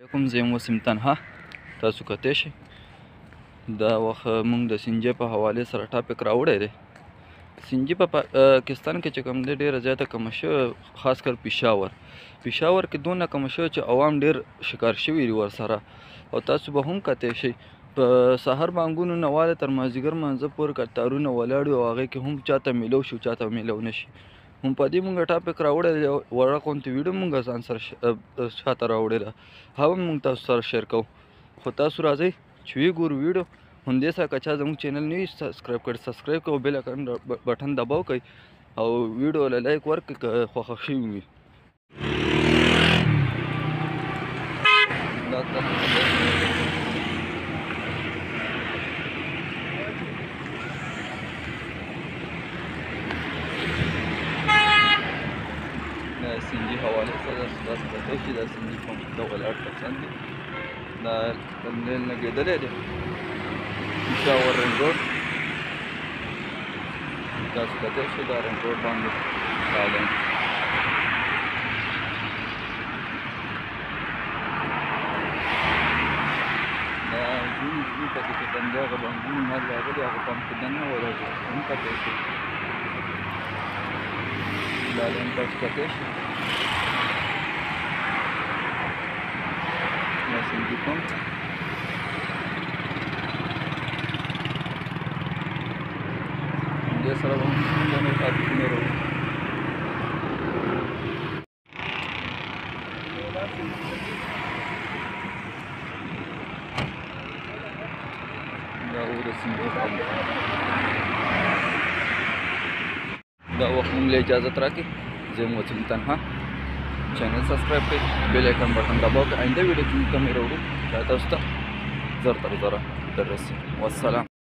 کوم زه یم وسیم تنها تاسو کتلی شئ دا وخت موږ د سینجې په حوالې سره ټاپک راوړی دی. سینجي په پاکستان کې چې کوم دی ډېره زیاته کمه شوې، خاص کر پېښور کې دونه کمه شوې چې عوام ډېر شکار شوي دي ورسره. او تاسو به هم کتلی شئ په سهار بانګونو نه واله تر مازدیګر مانځه پورې کتارونه ولاړ وي او هغې کې هم چاته میلو شي چاته میلو نه شي. هم په دې مونږ ټاپک راوړی دی، وړه غوندې ویډیو مونږ ځان سره شاته راوړې ده، هغه مونږ تاسو سره شیر کوو. خو تاسو راځئ چې وګورو ویډیو. همدې سره که چا زموږ چینل نه وي سبسکرایب کړی، سبسکرایب کړئ او بیل آیکن بټن دباو کړئ او ویډیو له لایک ورکړئ که خوښه شوي وي. دا سینجي حوالې سره تاسو کتلی شئ دا سینجي پمپ ته ولاړ کسان دي. دا تملیل لګېدلی دی پېښور رنګ روډ، تاسو کتلی شئ دا رنګ روډ باندې راغلی. دا ځینې پکې چې کوم دی هغه بانکونه مال راغلي هغه پمپ کې دننه ولګېږي هم کتلی شئ. دا لاین تاسو کتلی شئ دا سینجي پمپ همدې سره به موږ نور ټاپکونه راوړو. دا و د سینجي پمپ دا وخت موږ له اجازت راکړئ. زه یم وسیم تنها. چینل سبسکرایب کړئ، بیل آیکن بټن دباو کړئ. آینده ویډیو کې موږ کمې راوړو چې تاسو ته زر تر زره در رسي. والسلام.